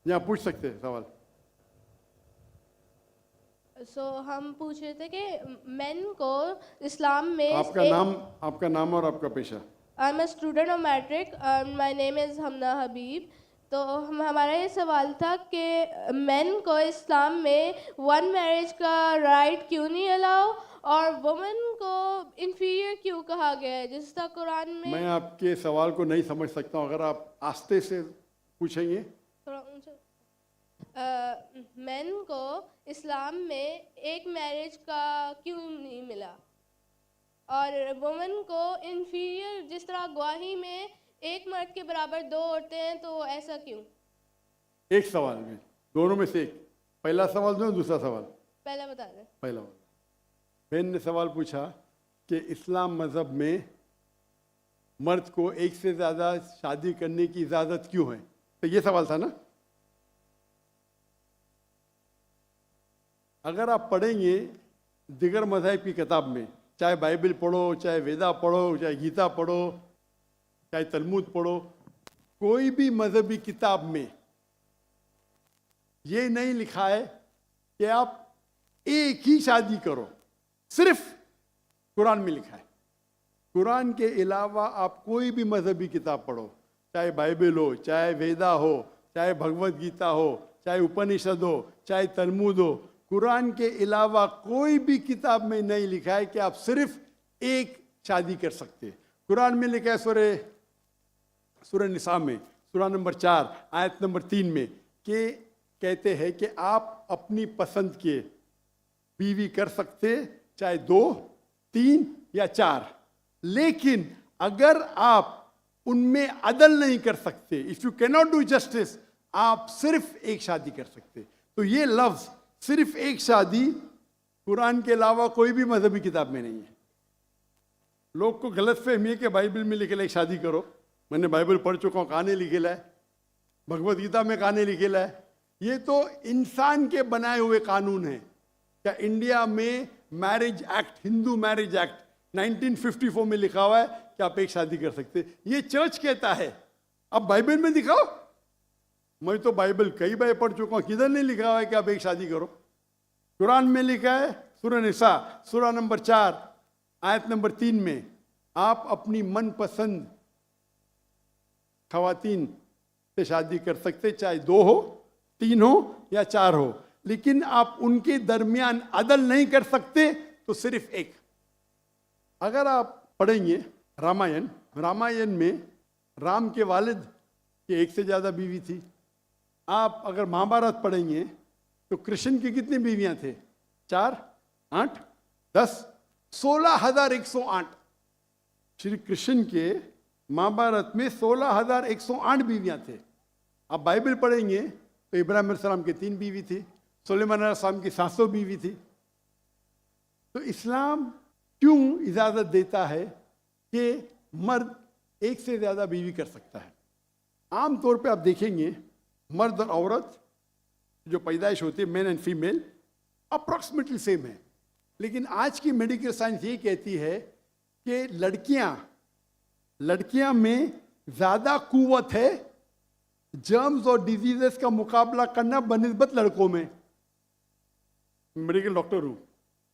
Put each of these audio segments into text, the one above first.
यहाँ पूछ सकते हैं सवाल। हम पूछ रहे थे कि मेन को इस्लाम में आपका नाम और आपका पेशा। I am a student of matric, my name is Hamna Habib. तो हमारा ये सवाल था कि मेन को इस्लाम में वन मैरिज का राइट क्यों नहीं अलाउ, और वुमेन को इन्फीरियर क्यों कहा गया है, जिस तरह कुरान में। मैं आपके सवाल को नहीं समझ सकता हूँ, अगर आप आस्ते से पूछेंगे। थोड़ा ऊंचा। मेन को इस्लाम में एक मैरिज का क्यों नहीं मिला, और वुमेन को इन्फीरियर, जिस तरह गवाही में एक मर्द के बराबर दो औरतें हैं, तो ऐसा क्यों? एक सवाल में, दोनों में से एक। पहला सवाल दो, दूसरा सवाल। पहला बता दें। पहला वाला। बहन ने सवाल पूछा कि इस्लाम मजहब में मर्द को एक से ज़्यादा शादी करने की इजाज़त क्यों है, तो ये सवाल था ना। अगर आप पढ़ेंगे दिगर मज़हब की किताब में, चाहे बाइबल पढ़ो, चाहे वेदा पढ़ो, चाहे गीता पढ़ो, चाहे तलमुद पढ़ो, कोई भी मजहबी किताब में ये नहीं लिखा है कि आप एक ही शादी करो। सिर्फ कुरान में लिखा है। कुरान के अलावा आप कोई भी मजहबी किताब पढ़ो, चाहे बाइबल हो, चाहे वेदा हो, चाहे भगवत गीता हो, चाहे उपनिषद हो, चाहे तलमुद हो, कुरान के अलावा कोई भी किताब में नहीं लिखा है कि आप सिर्फ एक शादी कर सकते। कुरान में लिखा है सूरह निसा में, सूरह नंबर 4 आयत नंबर 3 में, कि कहते हैं कि आप अपनी पसंद के बीवी कर सकते, चाहे 2, 3 या 4, लेकिन अगर आप उनमें अदल नहीं कर सकते, if you can not do justice, आप सिर्फ एक शादी कर सकते। तो ये लफ्ज सिर्फ एक शादी कुरान के अलावा कोई भी मजहबी किताब में नहीं है। लोग को गलत फहमी है कि बाइबल में लिखेला एक शादी करो। मैंने बाइबल पढ़ चुका हूँ, कहानी लिखेला है, भगवत गीता में कहानी लिखेला है। ये तो इंसान के बनाए हुए कानून है। क्या इंडिया में marriage act, Hindu marriage act 1954 में लिखा हुआ है कि आप एक शादी कर सकते। ये चर्च कहता है, अब बाइबल में दिखाओ। मैं तो बाइबल कई बार पढ़ चुका हूँ, किधर नहीं लिखा हुआ है कि आप एक शादी करो। कुरान में लिखा है सूरह निसा सूरह नंबर 4 आयत नंबर 3 में, आप अपनी मनपसंद खवातीन से शादी कर सकते, चाहे 2 हो, 3 हो या 4 हो, लेकिन आप उनके दरमियान अदल नहीं कर सकते, तो सिर्फ एक। अगर आप पढ़ेंगे रामायण में राम के वालिद के एक से ज्यादा बीवी थी। आप अगर महाभारत पढ़ेंगे तो कृष्ण की कितनी बीवियां थे? 4, 8, 10, 16,108। श्री कृष्ण के महाभारत में 16,108 बीवियां थे। आप बाइबल पढ़ेंगे तो इब्राहिम अलैहिस्सलाम की 3 बीवी थी, सुलेमान अलैहिस्सलाम की 700 बीवी थी। तो इस्लाम क्यों इजाजत देता है कि मर्द एक से ज्यादा बीवी कर सकता है? आमतौर पे आप देखेंगे मर्द और औरत जो पैदाइश होती है, main and female, approximately same है। लेकिन आज की मेडिकल साइंस ये कहती है कि लड़कियां में ज्यादा कुव्वत है जर्म्स और डिजीजेस का मुकाबला करना बनिस्बत लड़कों में। मेडिकल डॉक्टर हूं,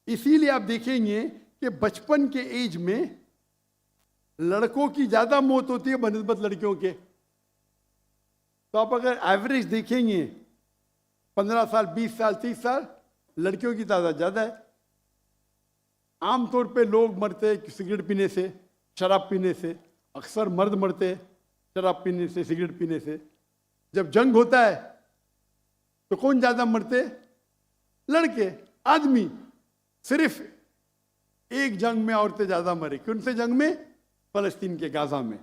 इसीलिए आप देखेंगे कि बचपन के एज में लड़कों की ज्यादा मौत होती है बनिस्बत लड़कियों के। तो आप अगर एवरेज देखेंगे 15 साल, 20 साल, 30 साल, लड़कियों की तादाद ज्यादा है। आमतौर पे लोग मरते हैं सिगरेट पीने से, शराब पीने से। अक्सर मर्द मरते हैं शराब पीने से, सिगरेट पीने से। जब जंग होता है तो कौन ज्यादा मरते? लड़के, आदमी। सिर्फ एक जंग में औरतें ज्यादा मरी। कौन से जंग में? फलस्तीन के गाजा में।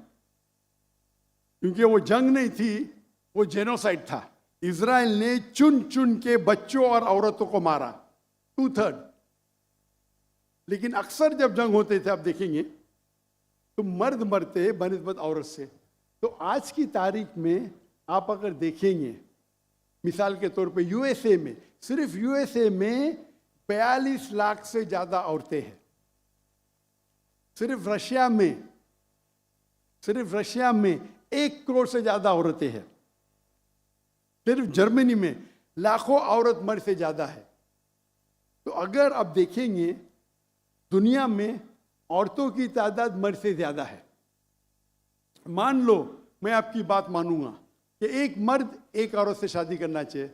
क्योंकि वो जंग नहीं थी, वो जेनोसाइड था। इजराइल ने चुन चुन के बच्चों और औरतों को मारा, 2/3। लेकिन अक्सर जब जंग होते थे, आप देखेंगे तो मर्द मरते बनिस्बत औरत से। तो आज की तारीख में आप अगर देखेंगे, मिसाल के तौर पे यूएसए में, सिर्फ यूएसए में 42 लाख से ज्यादा औरतें हैं। सिर्फ रशिया में 1 करोड़ से ज्यादा औरतें हैं। सिर्फ जर्मनी में लाखों औरत मर्द से ज़्यादा है। तो अगर आप देखेंगे दुनिया में औरतों की तादाद मर्द से ज़्यादा है। मान लो मैं आपकी बात मानूंगा कि एक मर्द एक औरत से शादी करना चाहिए,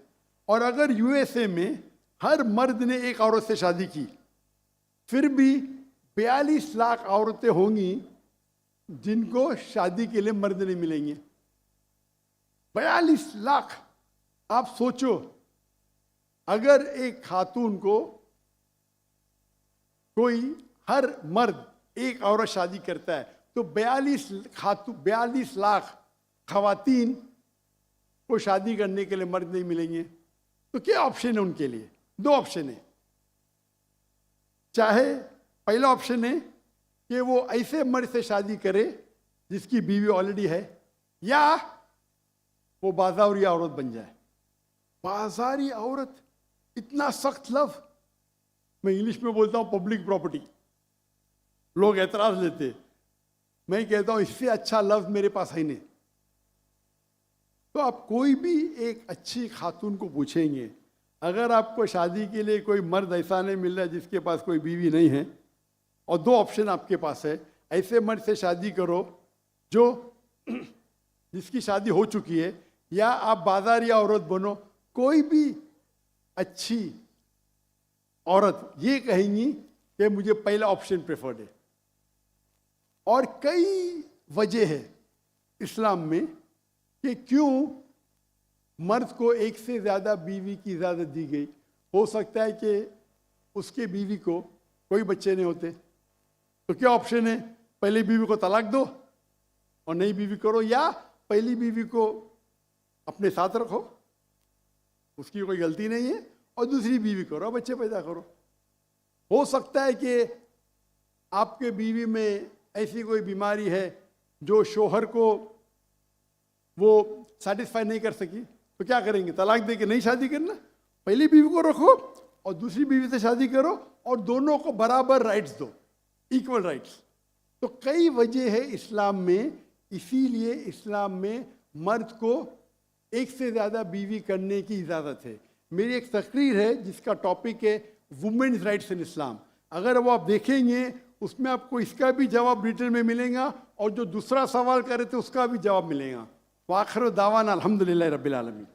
और अगर यूएसए में हर मर्द ने एक औरत से शादी की, फिर भी 42 लाख औरतें होंगी जिनको शादी के लिए मर्द नहीं मिलेंगे। 42 लाख। आप सोचो, अगर एक खातून को कोई हर मर्द एक औरत शादी करता है तो 42 लाख खवातीन को शादी करने के लिए मर्द नहीं मिलेंगे। तो क्या ऑप्शन है उनके लिए? 2 ऑप्शन है। चाहे पहला ऑप्शन है कि वो ऐसे मर्द से शादी करे जिसकी बीवी ऑलरेडी है, या वो बाजारी औरत बन जाए। बाजारी औरत, इतना सख्त लफ्ज। मैं इंग्लिश में बोलता हूं पब्लिक प्रॉपर्टी, लोग एतराज लेते। मैं कहता हूं इससे अच्छा लफ्ज मेरे पास है नहीं। तो आप कोई भी एक अच्छी खातून को पूछेंगे, अगर आपको शादी के लिए कोई मर्द ऐसा नहीं मिल रहा जिसके पास कोई बीवी नहीं है, और 2 ऑप्शन आपके पास है, ऐसे मर्द से शादी करो जो जिसकी शादी हो चुकी है, या आप बाजारी औरत बनो। कोई भी अच्छी औरत ये कहेंगी कि मुझे पहला ऑप्शन प्रेफर्ड है। और कई वजह है इस्लाम में कि क्यों मर्द को एक से ज़्यादा बीवी की इजाज़त दी गई। हो सकता है कि उसके बीवी को कोई बच्चे नहीं होते, तो क्या ऑप्शन है? पहली बीवी को तलाक दो और नई बीवी करो, या पहली बीवी को अपने साथ रखो, उसकी कोई गलती नहीं है, और दूसरी बीवी करो, बच्चे पैदा करो। हो सकता है कि आपके बीवी में ऐसी कोई बीमारी है जो शोहर को वो सेटिस्फाई नहीं कर सकी, तो क्या करेंगे? तलाक दे के नहीं शादी करना, पहली बीवी को रखो और दूसरी बीवी से शादी करो, और दोनों को बराबर राइट्स दो, इक्वल राइट्स। तो कई वजह है इस्लाम में, इसीलिए इस्लाम में मर्द को एक से ज़्यादा बीवी करने की इजाज़त है। मेरी एक तकरीर है जिसका टॉपिक है वुमेन्स राइट्स इन इस्लाम। अगर वो आप देखेंगे उसमें आपको इसका भी जवाब डिटेल में मिलेगा, और जो दूसरा सवाल करे थे उसका भी जवाब मिलेगा। वाखिर दावाना अल्हम्दुलिल्लाह रब्बिल आलमीन।